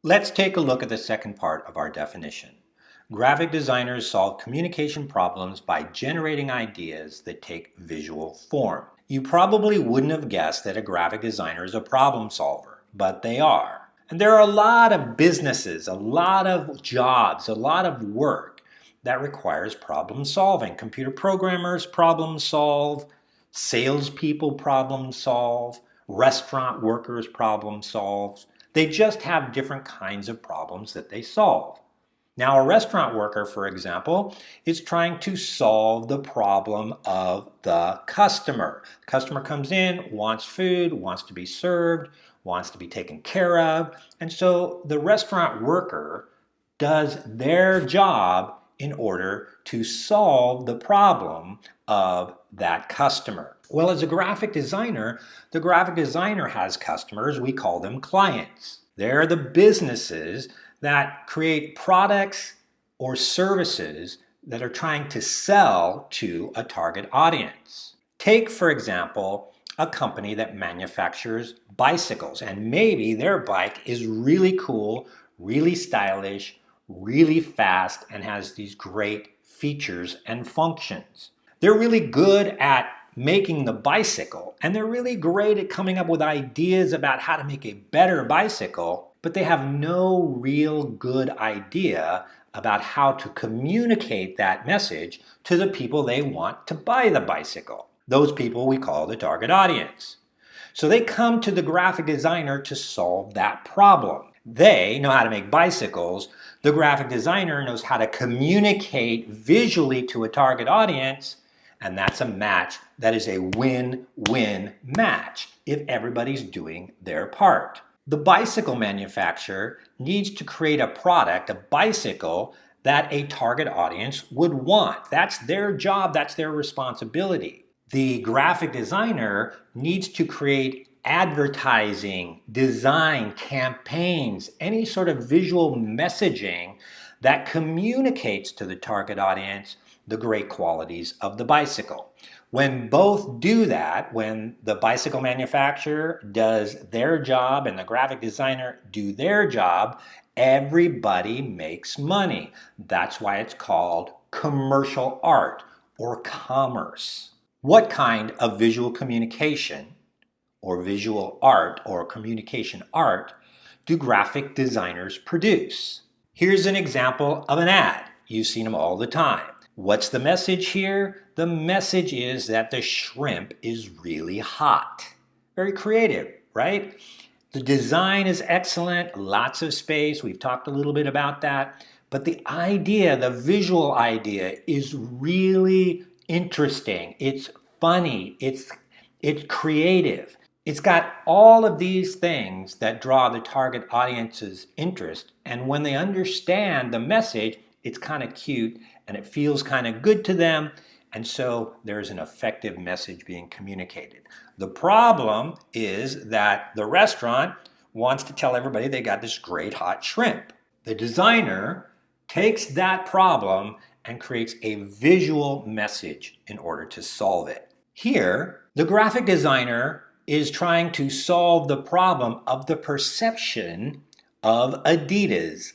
Let's take a look at the second part of our definition. Graphic designers solve communication problems by generating ideas that take visual form. You probably wouldn't have guessed that a graphic designer is a problem solver, but they are. And there are a lot of businesses, a lot of jobs, a lot of work that requires problem solving. Computer programmers problem solve, salespeople problem solve, restaurant workers problem solve. They just have different kinds of problems that they solve. Now, a restaurant worker, for example, is trying to solve the problem of the customer. The customer comes in, wants food, wants to be served, wants to be taken care of, and so the restaurant worker does their job in order to solve the problem of that customer. Well, as a graphic designer, the graphic designer has customers. We call them clients. They're the businesses that create products or services that are trying to sell to a target audience. Take, for example, a company that manufactures bicycles, and maybe their bike is really cool, really stylish, really fast, and has these great features and functions. They're really good at making the bicycle, and they're really great at coming up with ideas about how to make a better bicycle, but they have no real good idea about how to communicate that message to the people they want to buy the bicycle. Those people we call the target audience. So they come to the graphic designer to solve that problem. They know how to make bicycles. The graphic designer knows how to communicate visually to a target audience, and that's a match that is a win-win match if everybody's doing their part. The bicycle manufacturer needs to create a product, a bicycle, that a target audience would want. That's their job, that's their responsibility. The graphic designer needs to create advertising, design, campaigns, any sort of visual messaging that communicates to the target audience the great qualities of the bicycle. When both do that, when the bicycle manufacturer does their job and the graphic designer do their job, everybody makes money. That's why it's called commercial art or commerce. What kind of visual communication or visual art or communication art do graphic designers produce? Here's an example of an ad. You've seen them all the time. What's the message here? The message is that the shrimp is really hot. Very creative, right? The design is excellent, lots of space. We've talked a little bit about that. But the idea, the visual idea, is really interesting. It's funny. It's creative. It's got all of these things that draw the target audience's interest. And when they understand the message, it's kind of cute and it feels kind of good to them. And so there's an effective message being communicated. The problem is that the restaurant wants to tell everybody they got this great hot shrimp. The designer takes that problem and creates a visual message in order to solve it. Here, the graphic designer is trying to solve the problem of the perception of Adidas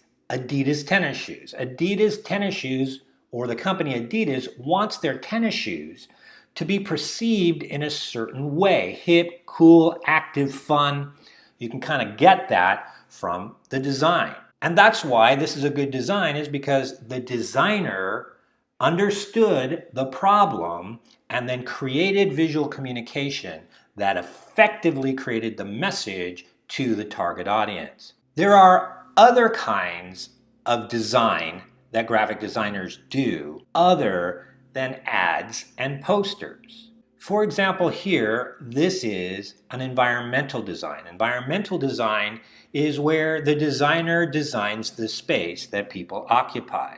tennis shoes. Adidas tennis shoes, or the company Adidas, wants their tennis shoes to be perceived in a certain way. Hip, cool, active, fun. You can kind of get that from the design. And that's why this is a good design, is because the designer understood the problem and then created visual communication that effectively created the message to the target audience. There are other kinds of design that graphic designers do other than ads and posters. For example, here, this is an environmental design. Environmental design is where the designer designs the space that people occupy.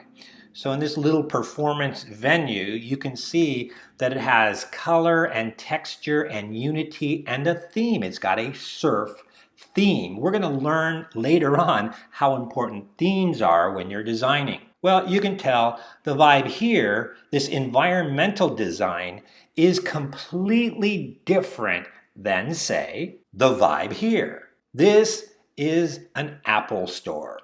So in this little performance venue, you can see that it has color and texture and unity and a theme. It's got a surf theme. We're going to learn later on how important themes are when you're designing. Well, you can tell the vibe here, this environmental design, is completely different than, say, the vibe here. This is an Apple store.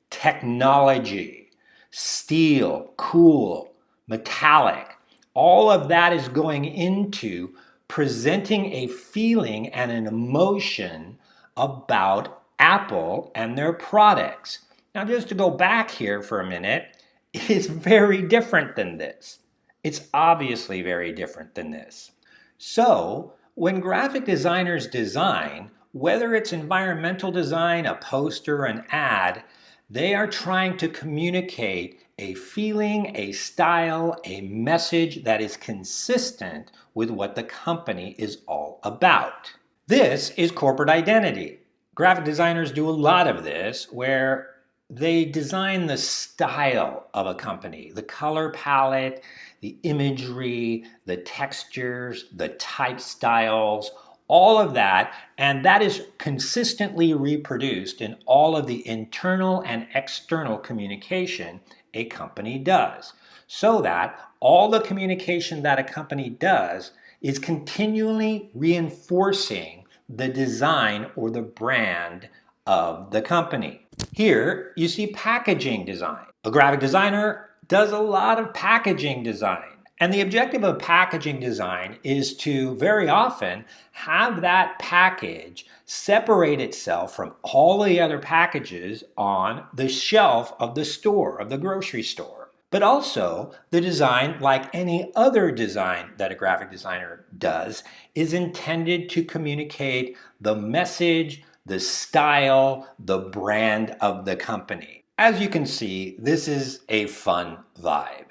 Technology, steel, cool, metallic, all of that is going into presenting a feeling and an emotion about Apple and their products. Now, just to go back here for a minute, it is very different than this. It's obviously very different than this. So, when graphic designers design, whether it's environmental design, a poster, an ad, they are trying to communicate a feeling, a style, a message that is consistent with what the company is all about. This is corporate identity. Graphic designers do a lot of this where they design the style of a company, the color palette, the imagery, the textures, the type styles, all of that, and that is consistently reproduced in all of the internal and external communication a company does, so that all the communication that a company does is continually reinforcing the design or the brand of the company. Here you see packaging design. A graphic designer does a lot of packaging design. And the objective of packaging design is to very often have that package separate itself from all the other packages on the shelf of the store, of the grocery store. But also, the design, like any other design that a graphic designer does, is intended to communicate the message, the style, the brand of the company. As you can see, this is a fun vibe.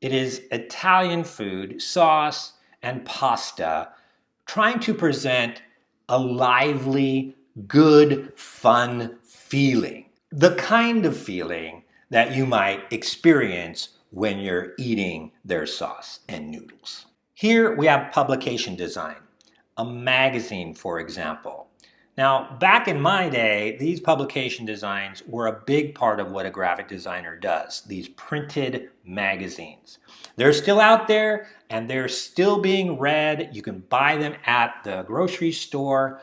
It is Italian food, sauce, and pasta, trying to present a lively, good, fun feeling. The kind of feeling that you might experience when you're eating their sauce and noodles. Here we have publication design, a magazine, for example. Now, back in my day, these publication designs were a big part of what a graphic designer does, these printed magazines. They're still out there and they're still being read. You can buy them at the grocery store,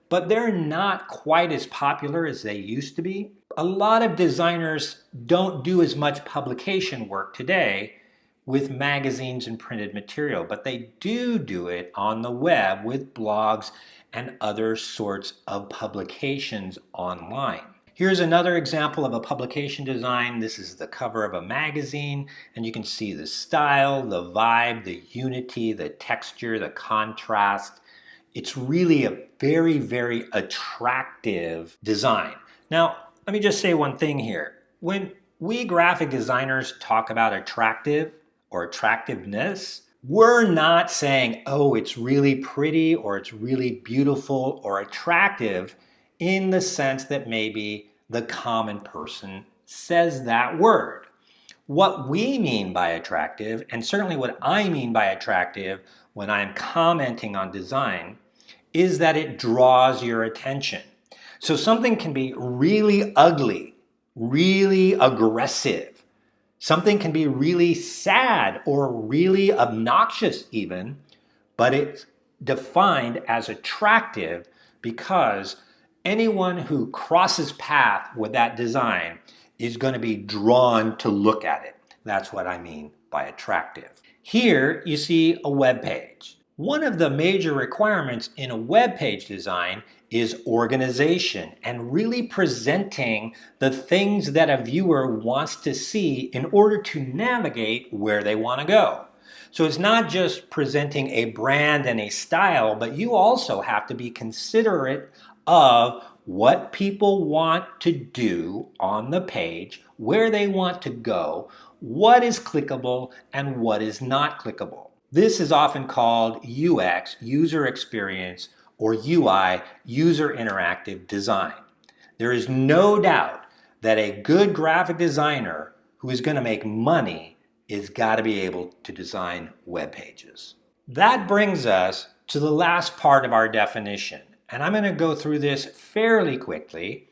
but they're not quite as popular as they used to be. A lot of designers don't do as much publication work today with magazines and printed material, but they do it on the web with blogs and other sorts of publications online. Here's another example of a publication design. This is the cover of a magazine, and you can see the style, the vibe, the unity, the texture, the contrast. It's really a very, very attractive design. Now, let me just say one thing here. When we graphic designers talk about attractive or attractiveness, we're not saying, oh, it's really pretty or it's really beautiful or attractive in the sense that maybe the common person says that word. What we mean by attractive, and certainly what I mean by attractive when I'm commenting on design, is that it draws your attention. So something can be really ugly, really aggressive. Something can be really sad or really obnoxious even, but it's defined as attractive because anyone who crosses path with that design is going to be drawn to look at it. That's what I mean by attractive. Here you see a web page. One of the major requirements in a web page design is organization and really presenting the things that a viewer wants to see in order to navigate where they want to go. So it's not just presenting a brand and a style, but you also have to be considerate of what people want to do on the page, where they want to go, what is clickable and what is not clickable. This is often called UX, user experience, or UI, user interactive design. There is no doubt that a good graphic designer who is going to make money is got to be able to design web pages. That brings us to the last part of our definition, and I'm going to go through this fairly quickly,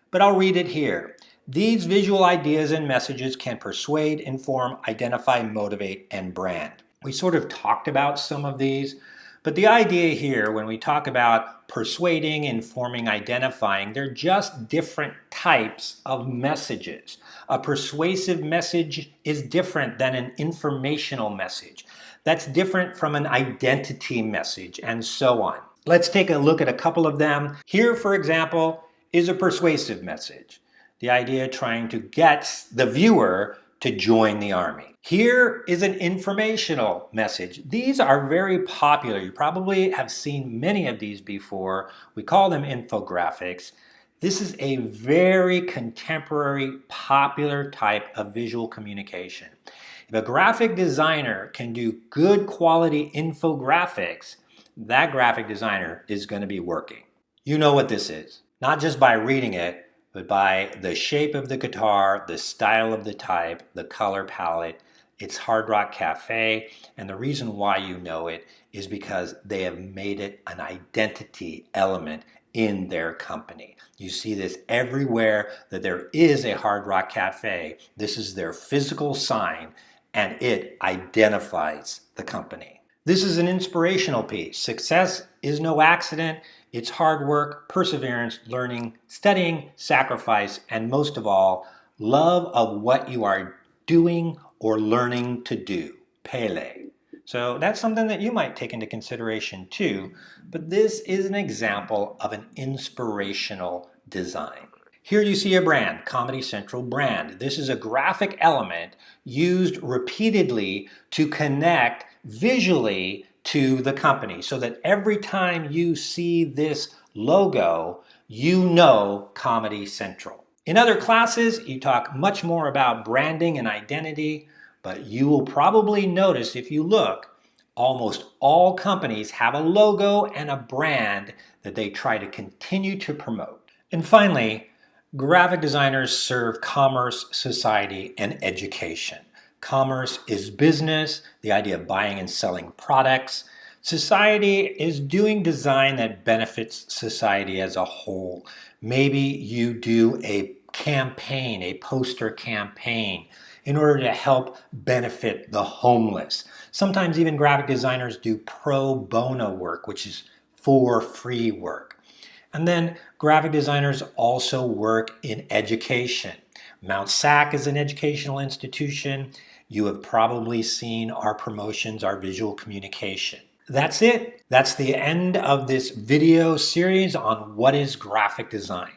but I'll read it here. These visual ideas and messages can persuade, inform, identify, motivate, and brand. We sort of talked about some of these, But the idea here, when we talk about persuading, informing, identifying, they're just different types of messages. A persuasive message is different than an informational message. That's different from an identity message, and so on. Let's take a look at a couple of them. Here, for example, is a persuasive message. The idea trying to get the viewer to join the army. Here is an informational message. These are very popular. You probably have seen many of these before. We call them infographics. This is a very contemporary, popular type of visual communication. If a graphic designer can do good quality infographics, that graphic designer is going to be working. You know what this is, not just by reading it, but by the shape of the guitar, the style of the type, the color palette. It's Hard Rock Cafe, and the reason why you know it is because they have made it an identity element in their company. You see this everywhere that there is a Hard Rock Cafe. This is their physical sign, and it identifies the company. This is an inspirational piece. Success is no accident. It's hard work, perseverance, learning, studying, sacrifice, and most of all, love of what you are doing or learning to do. Pele. So that's something that you might take into consideration too, but this is an example of an inspirational design. Here you see a brand, Comedy Central brand. This is a graphic element used repeatedly to connect visually to the company so that every time you see this logo, you know Comedy Central. In other classes, you talk much more about branding and identity, but you will probably notice if you look, almost all companies have a logo and a brand that they try to continue to promote. And finally, graphic designers serve commerce, society, and education. Commerce is business, the idea of buying and selling products. Society is doing design that benefits society as a whole. Maybe you do a campaign, a poster campaign, in order to help benefit the homeless. Sometimes even graphic designers do pro bono work, which is for free work. And then graphic designers also work in education. Mount SAC is an educational institution. You have probably seen our promotions, our visual communication. That's it. That's the end of this video series on what is graphic design.